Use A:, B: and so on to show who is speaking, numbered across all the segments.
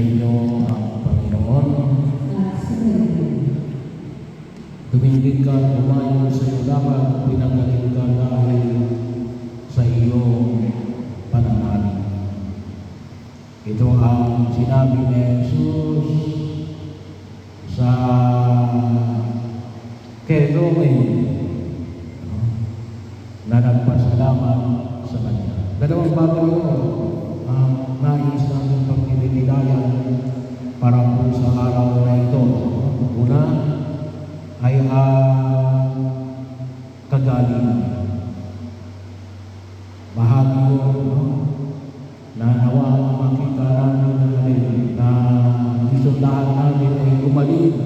A: inyo ang Panginoon. Tumingin ka at umayon sa iyong lakad, pinagaling ka dahil sa iyong pananalig. Ito ang sinabi ni Jesus sa kay Rome na nagpasalamat sa Kanya. Dalawang bagay yun ang nais natin pagpipililayan para po sa araw na ito. Una ay ang kagalingan. Bahagi yun na nawa makita namin na isulahan natin ay gumaling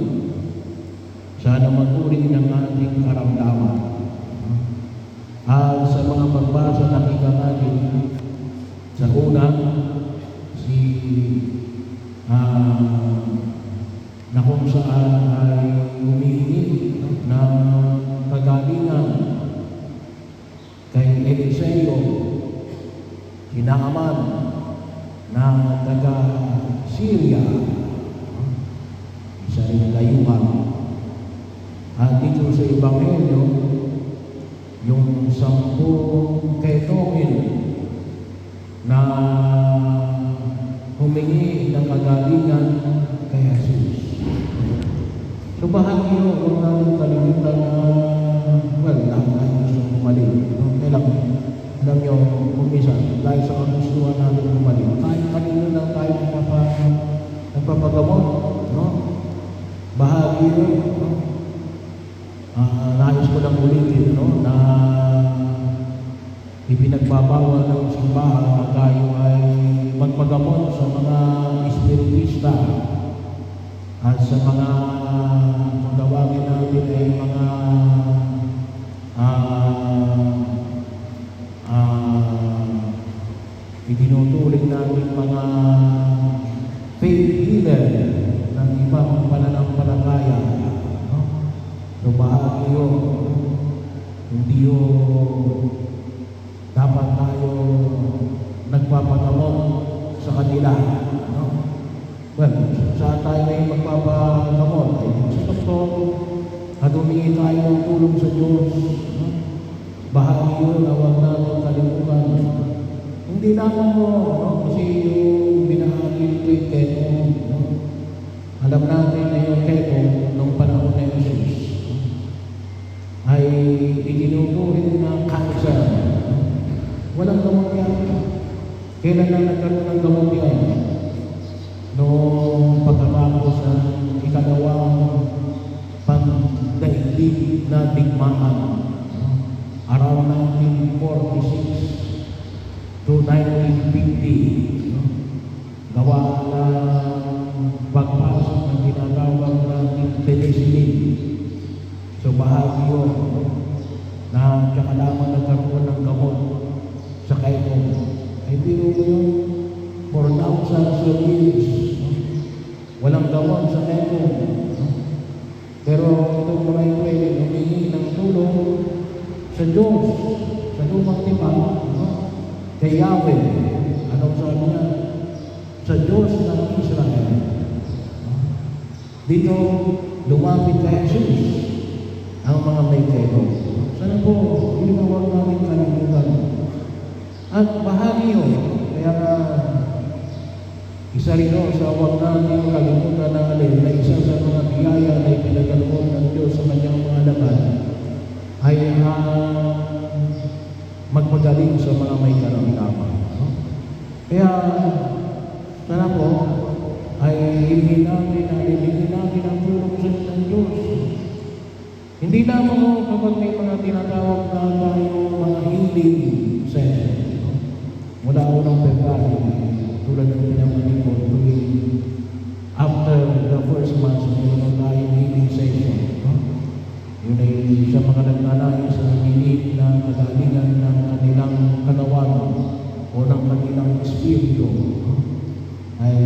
A: sa namaturing ng ating karamdaman. At sa mga pagbasa nakita natin sa una, na kung saan ay humihingi ng kagalingan kay Eliseo, Naaman na taga Syria, isa rin layuhan. At dito sa Ebanghelyo, yung 10 ketongin na humingi ng kagalingan kay Jesus. So bahagi yun, huwag natin kalimutan na, lahat tayo gusto gumaling. Alam nyo, kumisan, dahil sa kagustuhan natin gumaling, kahit kanino lang tayo nagpapagamot, no? Bahagi yun, no? Nais ko lang ulitin, no? Na ipinagbabawal ng simbahan na tayo ay magpagamot sa mga espiritista at sa mga tawagin natin ay mga itinuturing natin mga faith healer ng ibang pananampalataya, no? So bahagi yun, hindi yun dapat tayo nagpapagamot sa kanila, no? Well, saan tayo ngayon magpapagamot? Ay sa doktor, at humingi tayo ng tulong sa Diyos, no? Bahagi yun na huwag natin kalimutan. Hindi naman mo, no? Kasi yung binahagi nito yung keto, no? Alam natin na yung keto nung panahon na Jesus ay itinuturing na cancer. Walang gamot yan. Kailan lang nagkaroon ng gamot yan? Noong pagkatapos ng ikalawang pandaigdig na digmaan, around 1946 to 1950, gawa ng pagpasok ng tinatawag ng penicillin. So bahagi yun na tsaka lamang nagkaroon ng gamot sa kaitong. Ay biro mo yun, for thousands of years, walang gamot sa kaitong. Pero itong mga ito ay humingi ng tulong sa Diyos, sa lumang tipan, kay Yahweh. Anong sabi niya? Sa Diyos ng Israel. Dito, lumapit kay Jesus ang mga may kaito. Sana po, hindi na huwag namin kalimutan. At bahagi yun, kaya nga, isa rin sa huwag namin kalimutan na alin, na isa sa mga biyaya na ipinagkaloob ng Diyos sa kanyang mga laman, ay magpagaling sa mga may karamdaman. No? Kaya, sana po, ay hilingin natin ang tulong sa Diyos. Hindi lamang mo kapag may mga tinatawag na tayong mga healing session. No? Mula unang February, tulad ng pinamalik ko, after the first month, mayroon tayong healing session. No? Yun ay sa mga nagnanais sa hilig na kagalingan ng kanilang katawan o ng kanilang espiritu, no? Ay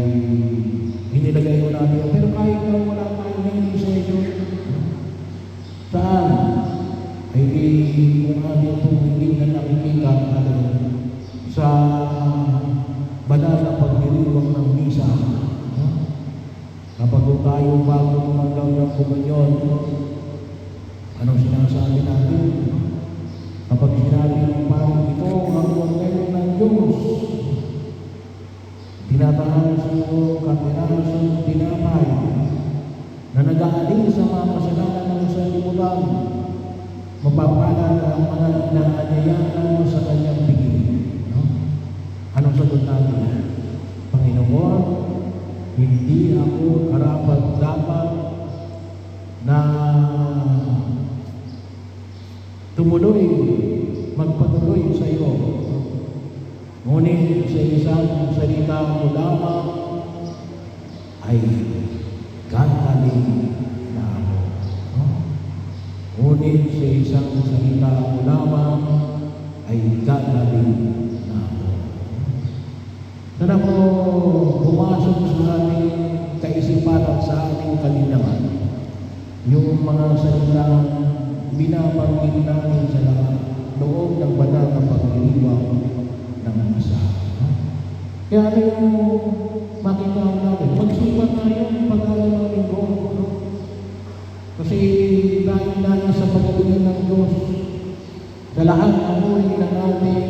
A: inilagay mo natin. Pero kahit na wala tayong healing session, saan? Ay kung amin po hindi na nakikita sa banal na pagdiriwang ng misa, no? kapag tayo bago tumanggap ng komunyon, anong sinasabi natin? Kapag sinabi ng parang ito ang Ebanghelyo ng Diyos, tinatahan sa kapirasong tinapay na nag-aalin sa mga kasalanan ng sanlibutan, mapapalad ang mga inaanyayahan mo sa kanyang pigil. No? Anong sagot natin? Panginoon, hindi ako karapat-dapat na magpatuloy sa iyo. Ngunit sa isang salita mo lamang ay gagaling na ako. No? Ngunit sa isang salita mo lamang ay gagaling na ako. Sana po pumasok sa ating kaisipan at sa ating kalinangan yung mga salita binabanggit namin sa loob ng banal na pagdiriwang ng misa. Kaya ano yung makita natin? Magsipat tayo pag-alam ng linggo. Kasi dahil natin sa pagdiriwang ng Diyos sa lahat ng uri ng ating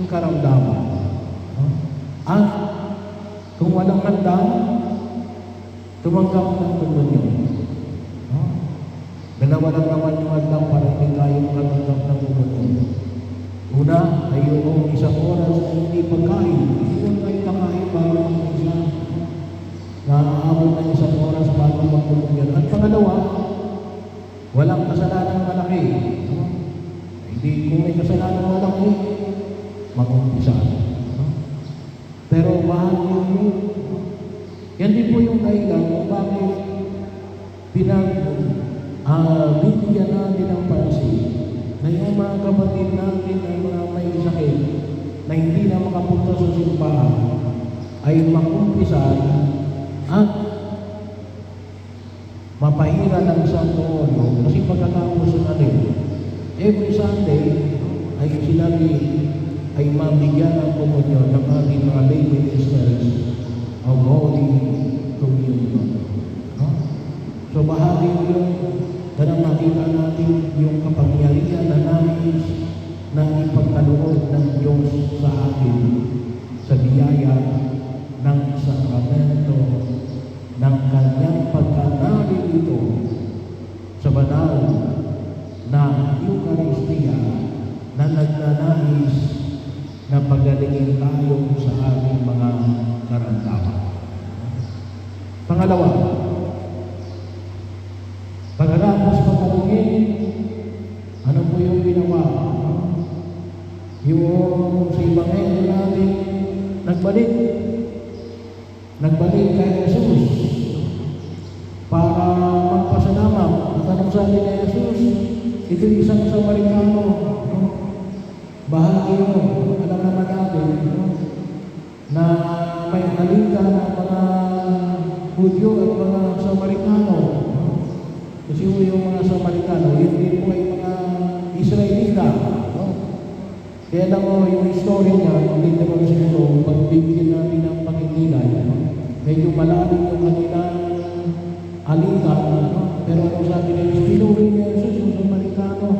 A: karamdaman. At kung walang handa, tumanggap ng komunyon. Dalawa lang naman yung hadlang para hindi tayo makatanggap ng komunyon. Una ay yung isang oras na hindi pagkain. Hindi tayo kakain bago mag-isa. Naaabot ng isang oras bago mag-komunyon. At pangalawa, walang kasalanan malaki. Hindi kung may kasalanan malaki, mag-umpisa. Pero bahagi yun. Yan din po yung dahilan kung bakit bibigyan natin ng pansin na yung mga kapatid natin na mga may sakit na hindi na makapunta sa simbahan ay makumpisan at mapahira ng Santo Oro. Kasi pagkatapos natin, every Sunday ay sila ay mabigyan ng komunyon ng ating mga lay ministers of Holy Communion. No? So bahagi yun na makita natin yung kapangyarihan na nais na ipagkaloob ng Diyos sa atin sa biyaya ng sakramento ng kanyang pagkanalin ito sa banal na Eucharistia na nagnanais na pagalingin tayo sa ating mga karamdaman. Pangalawa, pagkatapos pagalingin, ano po yung ginawa? Yung sa Ebanghelyo natin, nagbalik kay Jesus para magpasalamat. At anong sabi ni Jesus? Ito isang Samaritano. Bahagi yun, alam naman natin, na may halika ng mga Hudyo at mga Samaritano. Kasi yung mga Samaritano, yun din po ay mga Israelita. Kaya lang yung story niya, hindi naman siguro, pagbibigyan natin ng pag-inilay, medyo malalim yung kanilang alitan. Pero ano sabi niya, pinuri niya Jesus yung Samaritano.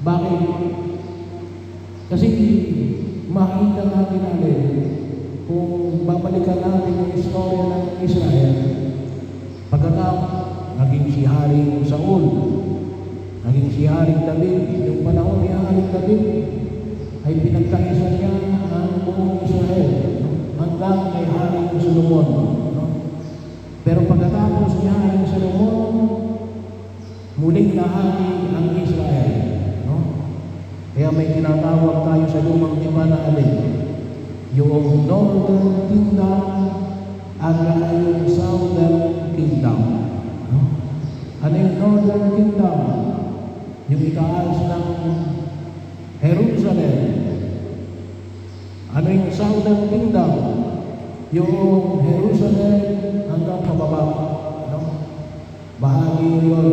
A: Bakit? Kasi makita natin natin kung babalikan natin yung istorya ng Israel, pagkatapos naging si Haring Saul, naging si Haring David. Yung panahon ni Haring David ay pinagkaisan niya ang buong Israel hanggang kay Haring Solomon. Pero pagkatapos ni Haring Solomon, muling nahati ang Israel. Kaya may tinatawag tayo sa lumang tipan yung Northern Kingdom at yung Southern Kingdom. Ano yung Northern Kingdom? Yung itaas ng Jerusalem. Ano yung Southern Kingdom? Yung Jerusalem hanggang pababa. Bahagi yun.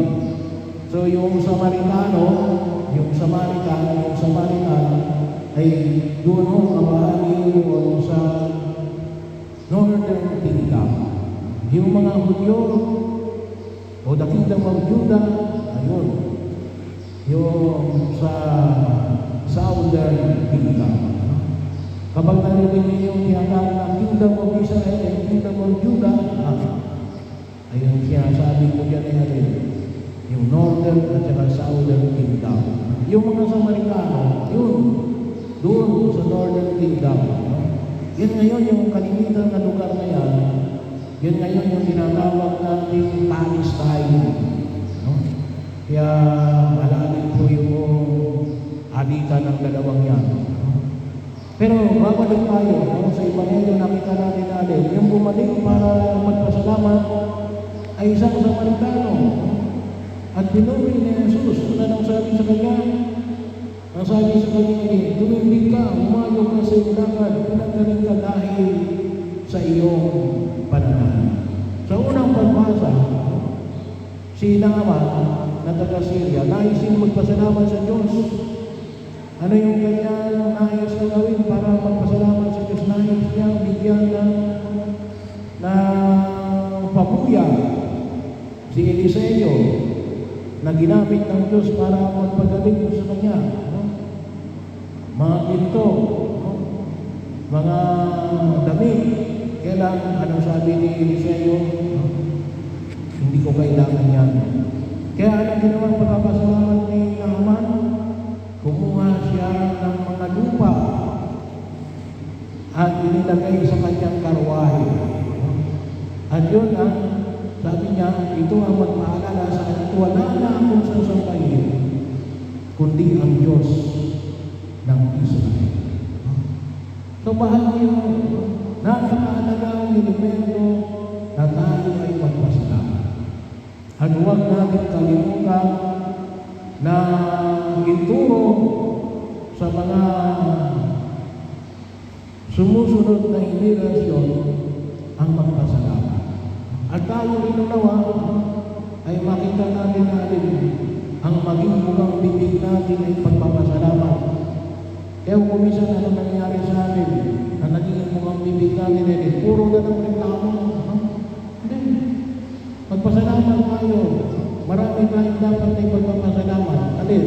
A: So yung Samaritan ay doon kabahagi yun sa Northern Kingdom. yung mga Hudyo o the kingdom of Judah, ayun, yung sa southern kingdom. Kapag narinig niyo yung tinatawag na kingdom of Israel and kingdom of Judah, ayun sinasabi ko dyan ay yung northern at saka southern kingdom. Yung mga Samaritano, yun, doon sa northern kingdom. Yan ngayon yung kalimitan na lugar na yan, yan ngayon yung tinatawag natin Palestine. Kaya malalim po yung alitan ng dalawang yan. Pero babalik tayo sa Ebanghelyo, nakita natin yung bumalik para magpasalamat ay isang Samaritano. At pinuri ni Jesus, ano sabi sa kanya? Ang sabi sa kanya, tumimik ka, umayo ka sa iyong lakad, pinagaling ka dahil sa iyong pananalig. Sa unang pagbasa, si Naaman na taga-Syria, nais siyang magpasalamat sa Diyos. Ano yung kanyang nais na gawin para magpasalamat sa Diyos? Nais niyang bigyan na pabuya si Eliseo na ginamit ng Diyos para magpagaling sa kanya. Mga ginto, mga damit. Kailan, anong sabi ni Eliseo? Hindi ko kailangan yan. Kaya anong ginawang pagpapasalamat ni Naaman? Kumuha siya ng mga lupa at inilagay sa kanyang karwahe. At yun sabi niya, ito ang magpaalala sa kanya, wala na akong sasampayin, kundi ang Diyos ng Israel. So bahal niyo, napakahalagang elemento na tayo ay magpasalamat. At huwag natin kalimutan na ituro sa mga sumusunod na henerasyon ang magpasalamat. At tayo inunawa ay makita natin ang maging mukhang bibig natin ay pagpapasalamat. Kaya kung minsan ano nangyari sa atin, na naging mukhang bibig natin ay puro na ng reklamo. Hindi. Magpasalamat tayo. Marami tayong dapat ay pagpapasalamat. Alin?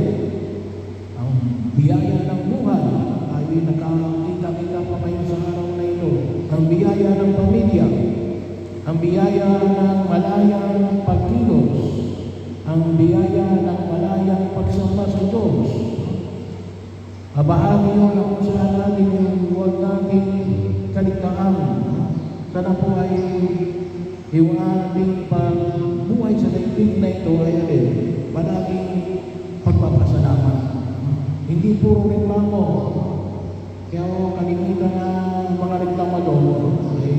A: Ang biyaya ng buhay. Tayo nakakita-kita pa kayo sa araw na ito. Ang biyaya ng pamilya. Ang biyaya ng malayang pagkilos. Ang biyaya ng malayang pagsamba sa Diyos. Bahagi yun ang kung saan natin yung huwag natin kaligtaan. Sana po ay yung ating pagbuhay sa daigdig na ito ay palaging pagpapasalamat. Hindi puro reklamo. Kaya kalimitan na mga reklamador ay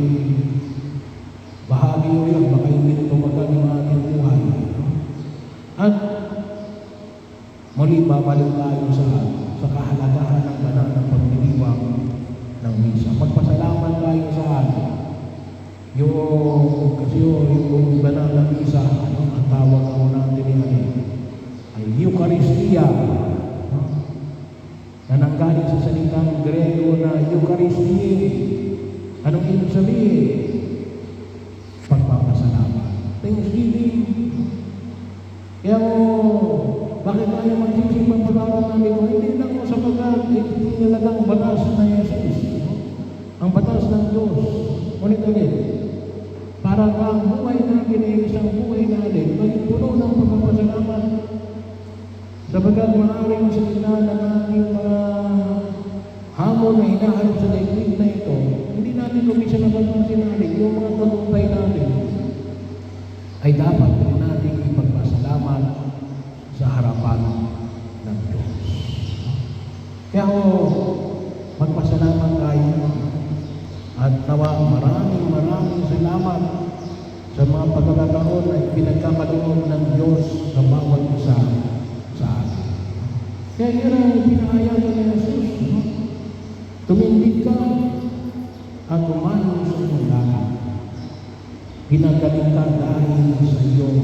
A: bahagi yun lang, baka hindi tumagal yung ating buhay. At muli babalik tayo sa kahalagahan ng banal ng pagdiriwang ng misa. Magpasalamat tayo sa atin. Yung banal na misa, ang tawag ako natin ay Eucharistia. Na nanggaling sa salitang Grego na Eucharistia. Anong ibig sabihin? Pagpapasalamat. Thanksgiving. Kaya bakit tayo magsisimang pag-aaral namin kung hindi lang sa tinalagang batas na Jesus, ang batas ng Diyos. Ngunit para ang buhay natin ay isang buhay natin, maging puno ng pagpapasalamat. Sapagkat maaaring sa gitna ng ating mga hamon na hinaharap sa daigdig na ito, hindi natin kumisa na pagpapasin yung mga tagumpay natin ay dapat rin natin ipagpasalamat sa harapan ng Diyos. Kaya magpasalamat tayo at nawa maraming salamat sa mga pagkakataon na pinagkakaloob ng Diyos sa bawat isa sa atin. Kaya yun ang pinahayagan ni Jesus. Tumindig ka at umanong sa iyong langit. Pinagaling ka dahil sa iyong